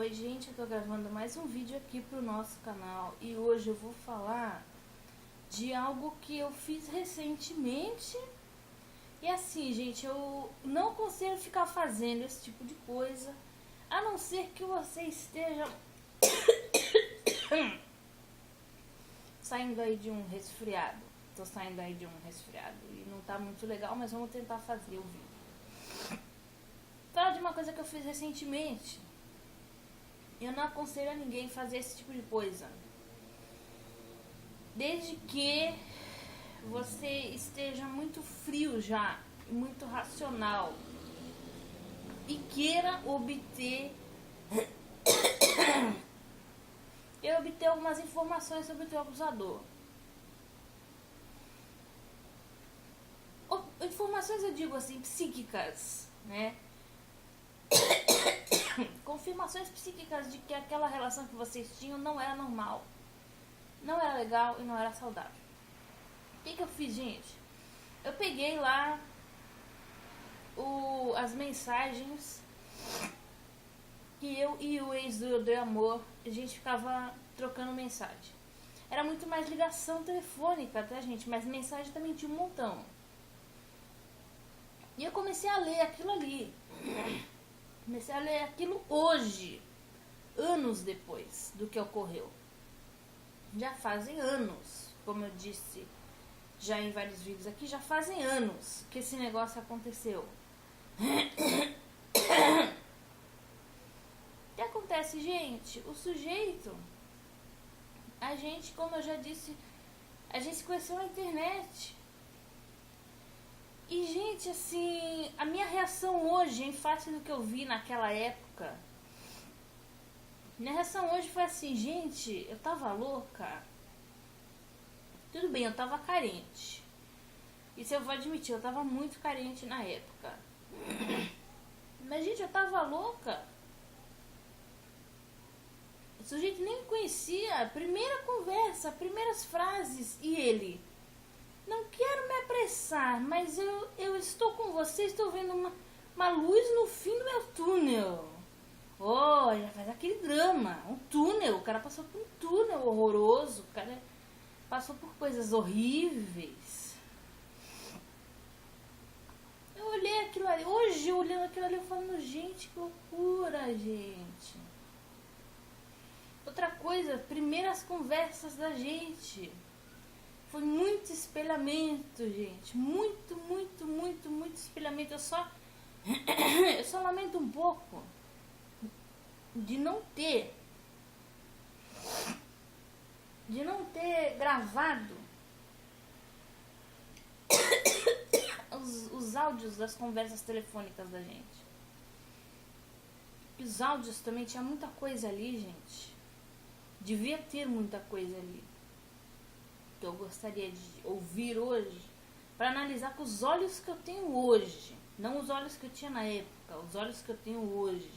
Oi gente, eu tô gravando mais um vídeo aqui pro nosso canal e hoje eu vou falar de algo que eu fiz recentemente. E assim, gente, eu não aconselho ficar fazendo esse tipo de coisa, a não ser que você esteja saindo aí de um resfriado. Tô saindo aí de um resfriado e não tá muito legal, mas vamos tentar fazer o vídeo. Falar de uma coisa que eu fiz recentemente. Eu não aconselho a ninguém fazer esse tipo de coisa, desde que você esteja muito frio já, muito racional e queira obter algumas informações sobre o teu abusador. Informações, eu digo assim, psíquicas, né? Confirmações psíquicas de que aquela relação que vocês tinham não era normal, não era legal e não era saudável. O que eu fiz, gente? Eu peguei lá as mensagens que eu e o ex do amor, a gente ficava trocando mensagem. Era muito mais ligação telefônica, tá, gente? Mas mensagem também tinha um montão. E eu comecei a ler aquilo ali. Comecei a ler aquilo hoje, anos depois do que ocorreu. Já fazem anos, como eu disse já em vários vídeos aqui, já fazem anos que esse negócio aconteceu. O que acontece, gente? O sujeito, a gente, como eu já disse, a gente se conheceu na internet. E, gente, assim, a minha reação hoje, em face do que eu vi naquela época, minha reação hoje foi assim, gente, eu tava louca. Tudo bem, eu tava carente. Isso eu vou admitir, eu tava muito carente na época. Mas, gente, eu tava louca. O sujeito nem me conhecia. A primeira conversa, primeiras frases. E ele: não quero me apressar, mas eu estou com você, estou vendo uma luz no fim do meu túnel. Olha, faz aquele drama. Um túnel, o cara passou por um túnel horroroso. O cara passou por coisas horríveis. Eu olhei aquilo ali. Hoje, olhando aquilo ali, eu falando, gente, que loucura, gente. Outra coisa, primeiras conversas da gente. Foi muito espelhamento, gente. Muito, muito, muito, muito espelhamento. Eu só lamento um pouco de não ter gravado os áudios das conversas telefônicas da gente. Os áudios também tinha muita coisa ali, gente. Devia ter muita coisa ali que eu gostaria de ouvir hoje, para analisar com os olhos que eu tenho hoje, não os olhos que eu tinha na época, os olhos que eu tenho hoje.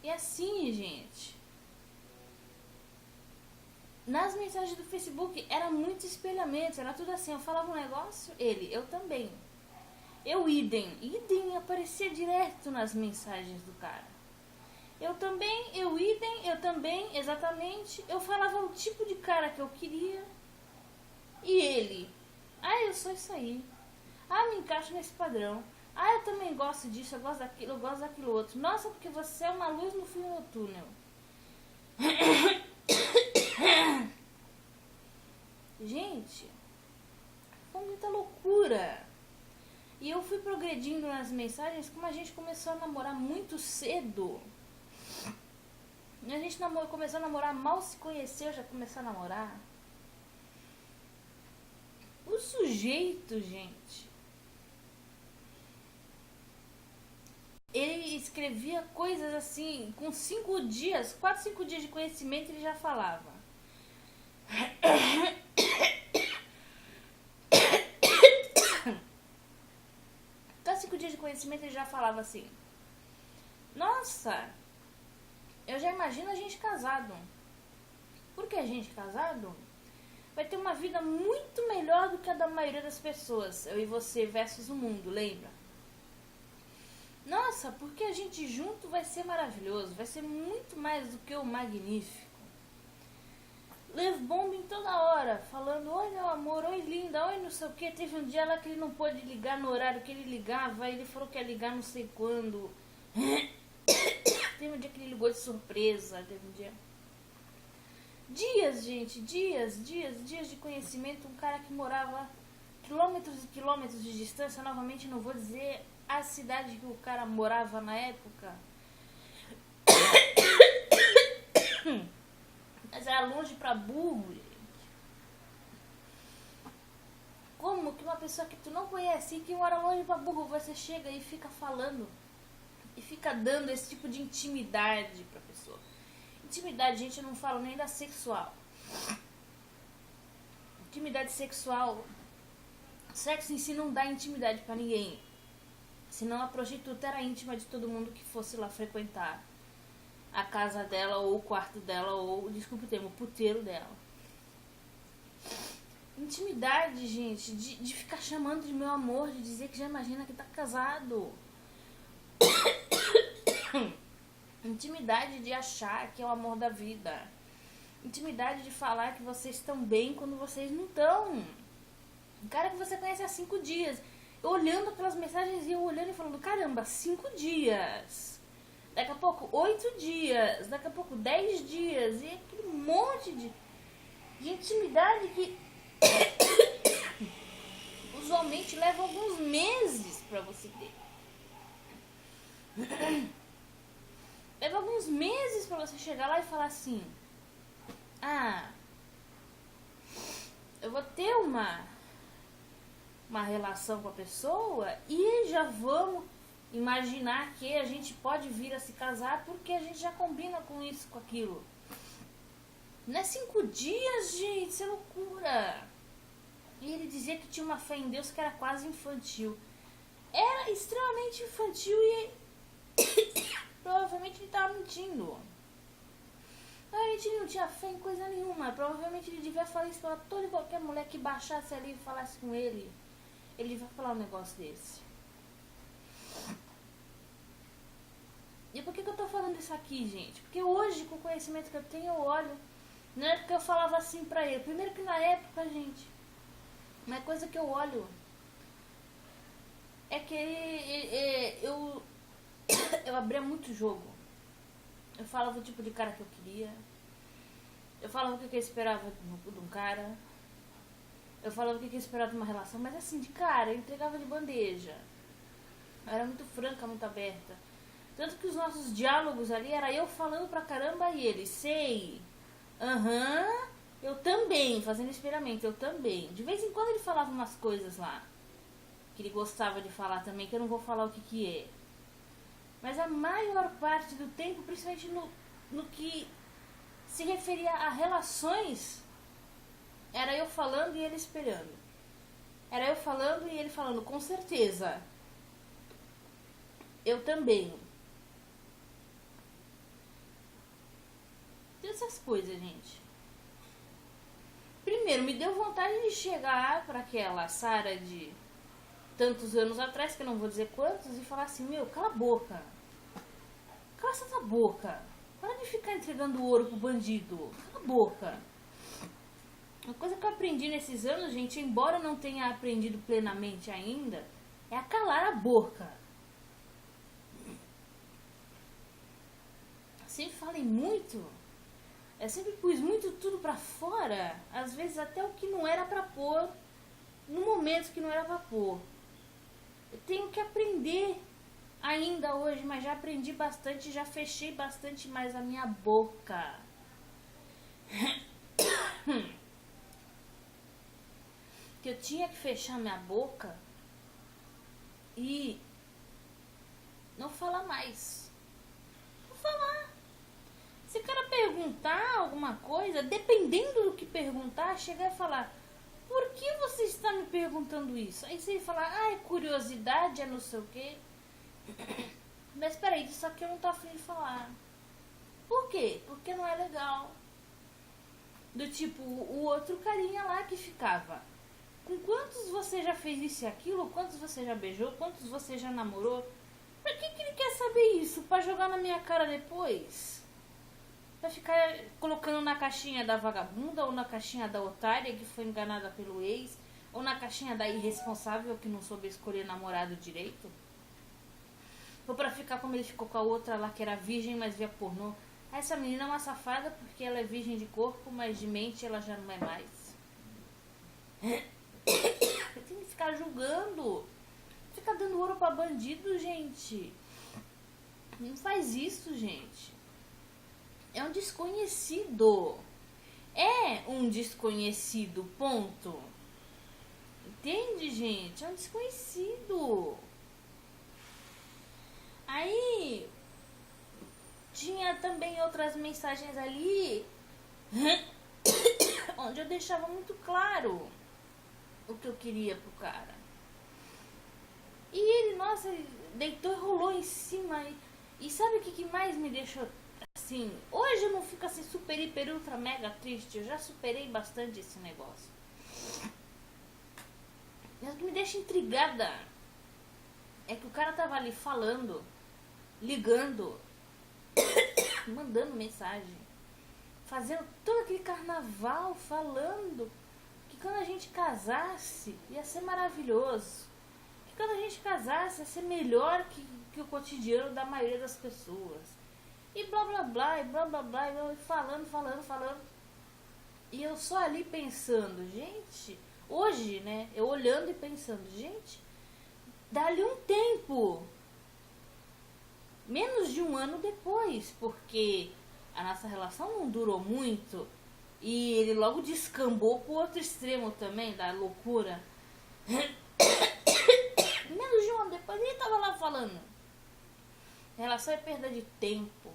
E assim, gente, nas mensagens do Facebook era muito espelhamento, era tudo assim, eu falava um negócio, eu também, idem aparecia direto nas mensagens do cara. Eu também, exatamente. Eu falava o tipo de cara que eu queria. E ele: eu sou isso aí. Me encaixo nesse padrão. Eu também gosto disso, eu gosto daquilo outro. Nossa, porque você é uma luz no fim do túnel. Gente, foi muita loucura. E eu fui progredindo nas mensagens, como a gente começou a namorar muito cedo. A gente começou a namorar, mal se conheceu, já começou a namorar. O sujeito, gente, ele escrevia coisas assim, com 5 dias, 4, 5 dias de conhecimento ele já falava. Até 5 dias de conhecimento ele já falava assim: nossa, eu já imagino a gente casado. Porque a gente casado vai ter uma vida muito melhor do que a da maioria das pessoas. Eu e você versus o mundo, lembra? Nossa, porque a gente junto vai ser maravilhoso, vai ser muito mais do que o magnífico. Love bombing toda hora, falando, oi meu amor, oi linda, oi não sei o que. Teve um dia lá que ele não pôde ligar no horário que ele ligava, ele falou que ia ligar não sei quando. Teve um dia que ele ligou de surpresa, teve um dia. Dias, gente, dias de conhecimento, um cara que morava quilômetros e quilômetros de distância, novamente não vou dizer a cidade que o cara morava na época. Mas era longe pra burro, gente. Como que uma pessoa que tu não conhece e que mora longe pra burro, você chega e fica falando e fica dando esse tipo de intimidade pra pessoa? Intimidade, gente, eu não falo nem da sexual. Intimidade sexual, sexo em si não dá intimidade pra ninguém. Senão a prostituta era íntima de todo mundo que fosse lá frequentar a casa dela, ou o quarto dela, ou, desculpa o termo, o puteiro dela. Intimidade, gente, de ficar chamando de meu amor, de dizer que já imagina que tá casado. Intimidade de achar que é o amor da vida. Intimidade de falar que vocês estão bem quando vocês não estão. Um cara que você conhece há 5 dias. Eu olhando aquelas mensagens e eu olhando e falando, caramba, 5 dias. Daqui a pouco 8 dias, daqui a pouco 10 dias, e aquele monte de intimidade que usualmente leva alguns meses pra você ter. Leva alguns meses pra você chegar lá e falar assim, eu vou ter uma relação com a pessoa e já vamos imaginar que a gente pode vir a se casar porque a gente já combina com isso, com aquilo. Não é 5 dias, gente, isso é loucura. E ele dizia que tinha uma fé em Deus que era quase infantil. Era extremamente infantil e provavelmente ele estava mentindo. Provavelmente ele não tinha fé em coisa nenhuma. Provavelmente ele devia falar isso para toda e qualquer mulher que baixasse ali e falasse com ele. Ele vai falar um negócio desse. E por que eu tô falando isso aqui, gente? Porque hoje, com o conhecimento que eu tenho, eu olho. Na época eu falava assim pra ele. Primeiro que na época, gente, uma coisa que eu olho é que eu abria muito jogo. Eu falava o tipo de cara que eu queria. Eu falava o que eu esperava de um cara. Eu falava o que eu esperava de uma relação. Mas assim, de cara, eu entregava de bandeja. Eu era muito franca, muito aberta. Tanto que os nossos diálogos ali era eu falando pra caramba e ele, sei, eu também, fazendo espelhamento, eu também. De vez em quando ele falava umas coisas lá, que ele gostava de falar também, que eu não vou falar o que é. Mas a maior parte do tempo, principalmente no que se referia a relações, era eu falando e ele espelhando. Era eu falando e ele falando, com certeza. Eu também. Essas coisas, gente. Primeiro, me deu vontade de chegar para aquela Sara de tantos anos atrás, que eu não vou dizer quantos, e falar assim, meu, cala a boca. Cala essa boca. Para de ficar entregando ouro pro bandido. Cala a boca. Uma coisa que eu aprendi nesses anos, gente, embora eu não tenha aprendido plenamente ainda, é a calar a boca. Sempre falei muito. Eu sempre pus muito tudo pra fora, às vezes até o que não era pra pôr, no momento que não era pra pôr. Eu tenho que aprender ainda hoje, mas já aprendi bastante, já fechei bastante mais a minha boca. Que eu tinha que fechar minha boca e não falar mais. Não falar. Se o cara perguntar alguma coisa, dependendo do que perguntar, chegar e falar, por que você está me perguntando isso? Aí você falar, é curiosidade, é não sei o quê. Mas peraí, isso aqui eu não tô afim de falar. Por quê? Porque não é legal. Do tipo, o outro carinha lá que ficava, com quantos você já fez isso e aquilo? Quantos você já beijou? Quantos você já namorou? Pra que ele quer saber isso? Pra jogar na minha cara depois? Pra ficar colocando na caixinha da vagabunda, ou na caixinha da otária que foi enganada pelo ex, ou na caixinha da irresponsável que não soube escolher namorado direito? Ou pra ficar como ele ficou com a outra lá que era virgem, mas via pornô? Essa menina é uma safada porque ela é virgem de corpo, mas de mente ela já não é mais. Tem que ficar julgando. Fica dando ouro pra bandido, gente. Não faz isso, gente. É um desconhecido. É um desconhecido, ponto. Entende, gente? É um desconhecido. Aí tinha também outras mensagens ali onde eu deixava muito claro o que eu queria pro cara. E ele, nossa, ele deitou e rolou em cima. E sabe o que mais me deixou assim? Hoje eu não fico assim super, hiper, ultra, mega triste. Eu já superei bastante esse negócio. Mas o que me deixa intrigada é que o cara tava ali falando, ligando, mandando mensagem, fazendo todo aquele carnaval, falando que quando a gente casasse ia ser maravilhoso, que quando a gente casasse ia ser melhor que o cotidiano da maioria das pessoas, e blá blá blá, e blá blá blá, e falando, e eu só ali pensando, gente, hoje, né, eu olhando e pensando, gente, dá-lhe um tempo, menos de um ano depois, porque a nossa relação não durou muito e ele logo descambou pro outro extremo também da loucura. Menos de um ano depois ele tava lá falando, relação é perda de tempo.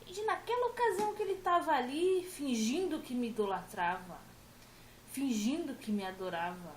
E naquela ocasião que ele tava ali fingindo que me idolatrava, fingindo que me adorava,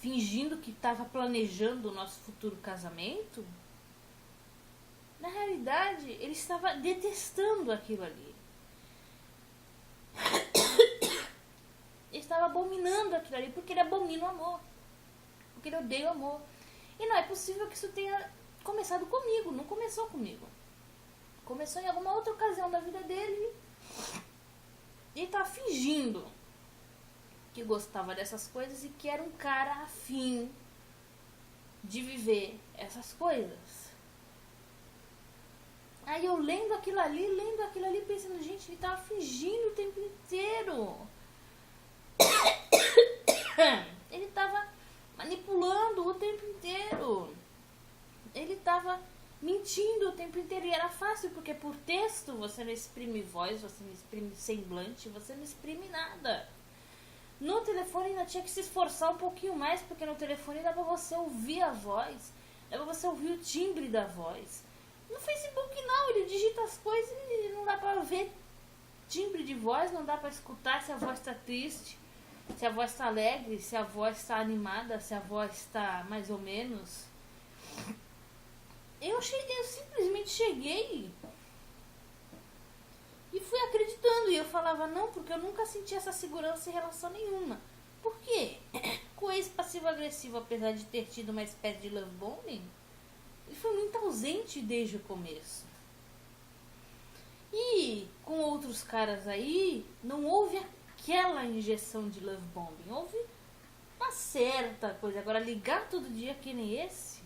fingindo que estava planejando o nosso futuro casamento, na realidade, ele estava detestando aquilo ali. Ele estava abominando aquilo ali, porque ele abomina o amor. Porque ele odeia o amor. E não é possível que isso tenha começado comigo. Não começou comigo. Começou em alguma outra ocasião da vida dele. E ele estava fingindo que gostava dessas coisas e que era um cara afim de viver essas coisas. Aí eu lendo aquilo ali, pensando, gente, ele tava fingindo o tempo inteiro. Ele tava manipulando o tempo inteiro. Ele tava mentindo o tempo inteiro. E era fácil, porque por texto você não exprime voz, você não exprime semblante, você não exprime nada. No telefone ainda tinha que se esforçar um pouquinho mais, porque no telefone dá pra você ouvir a voz, dá pra você ouvir o timbre da voz. No Facebook não, ele digita as coisas e não dá pra ver timbre de voz, não dá pra escutar se a voz tá triste, se a voz tá alegre, se a voz tá animada, se a voz tá mais ou menos. Eu simplesmente cheguei e fui acreditando, e eu falava não, porque eu nunca senti essa segurança em relação nenhuma. Por quê? Com o ex passivo-agressivo, apesar de ter tido uma espécie de love bombing, ele foi muito ausente desde o começo. E com outros caras aí, não houve aquela injeção de love bombing. Houve uma certa coisa. Agora, ligar todo dia que nem esse,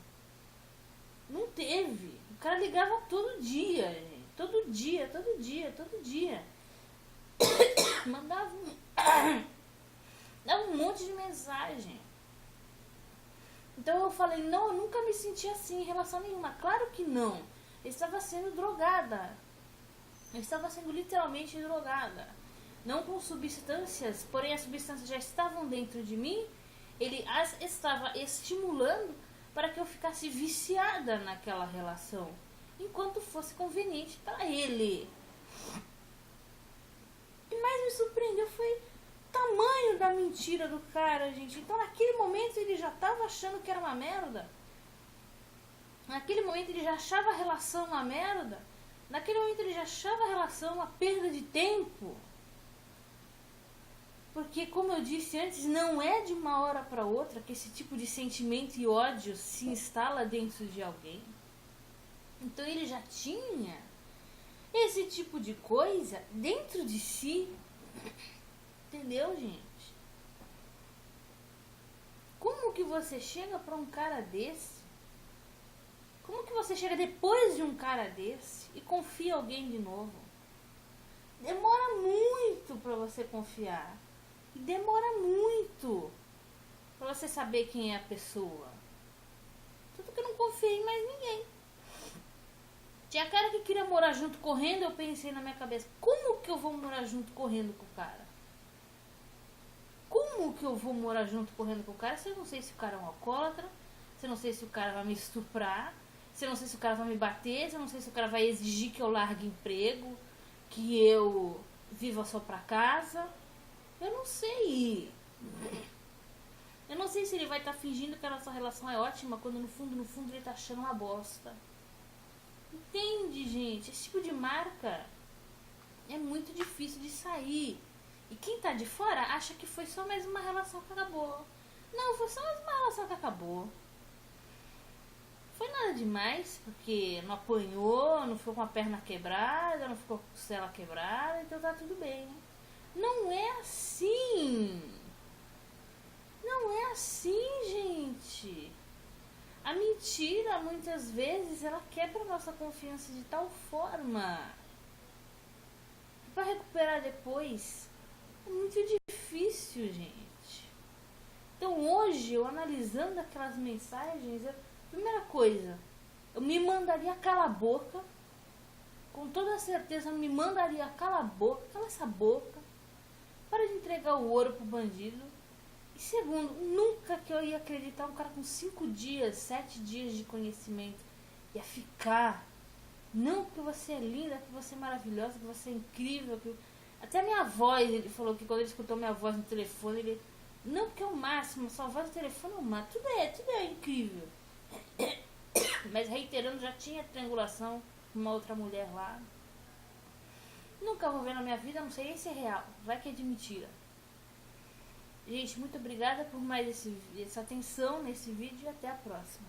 não teve. O cara ligava todo dia, gente. Todo dia. Mandava dava um monte de mensagem. Então eu falei, não, eu nunca me senti assim em relação nenhuma. Claro que não. Eu estava sendo drogada. Eu estava sendo literalmente drogada. Não com substâncias, porém as substâncias já estavam dentro de mim. Ele as estava estimulando para que eu ficasse viciada naquela relação, enquanto fosse conveniente para ele. O que mais me surpreendeu foi o tamanho da mentira do cara, gente. Então naquele momento ele já estava achando que era uma merda. Naquele momento ele já achava a relação uma merda. Naquele momento ele já achava a relação uma perda de tempo. Porque, como eu disse antes, não é de uma hora para outra que esse tipo de sentimento e ódio se instala dentro de alguém. Então ele já tinha esse tipo de coisa dentro de si. Entendeu, gente? Como que você chega para um cara desse? Como que você chega depois de um cara desse e confia em alguém de novo? Demora muito para você confiar. E demora muito pra você saber quem é a pessoa. Tanto que eu não confiei em mais ninguém. Tinha cara que queria morar junto correndo, eu pensei na minha cabeça, como que eu vou morar junto correndo com o cara? Como que eu vou morar junto correndo com o cara se eu não sei se o cara é um alcoólatra, se eu não sei se o cara vai me estuprar, se eu não sei se o cara vai me bater, se eu não sei se o cara vai exigir que eu largue emprego, que eu viva só pra casa. Eu não sei. Eu não sei se ele vai estar fingindo que a nossa relação é ótima quando no fundo ele tá achando uma bosta. Entende, gente? Esse tipo de marca é muito difícil de sair. E quem tá de fora acha que foi só mais uma relação que acabou. Não, foi só mais uma relação que acabou. Foi nada demais, porque não apanhou, não ficou com a perna quebrada, não ficou com a costela quebrada, então tá tudo bem. Não é assim. Não é assim, gente. A mentira, muitas vezes, ela quebra a nossa confiança de tal forma que para recuperar depois é muito difícil, gente. Então hoje, eu analisando aquelas mensagens, primeira coisa, eu me mandaria calar a boca. Com toda certeza, eu me mandaria calar a boca, cala essa boca. Para de entregar o ouro pro bandido. E segundo, nunca que eu ia acreditar um cara com 5 dias, 7 dias de conhecimento ia ficar. Não que você é linda, que você é maravilhosa, que você é incrível. Que... Até a minha voz, ele falou que quando ele escutou minha voz no telefone, ele... Não porque é o máximo, sua voz no telefone é o máximo. Tudo é incrível. Mas reiterando, já tinha triangulação com uma outra mulher lá. Nunca vou ver na minha vida, não sei nem se é real. Vai que é de mentira. Gente, muito obrigada por mais essa atenção nesse vídeo e até a próxima.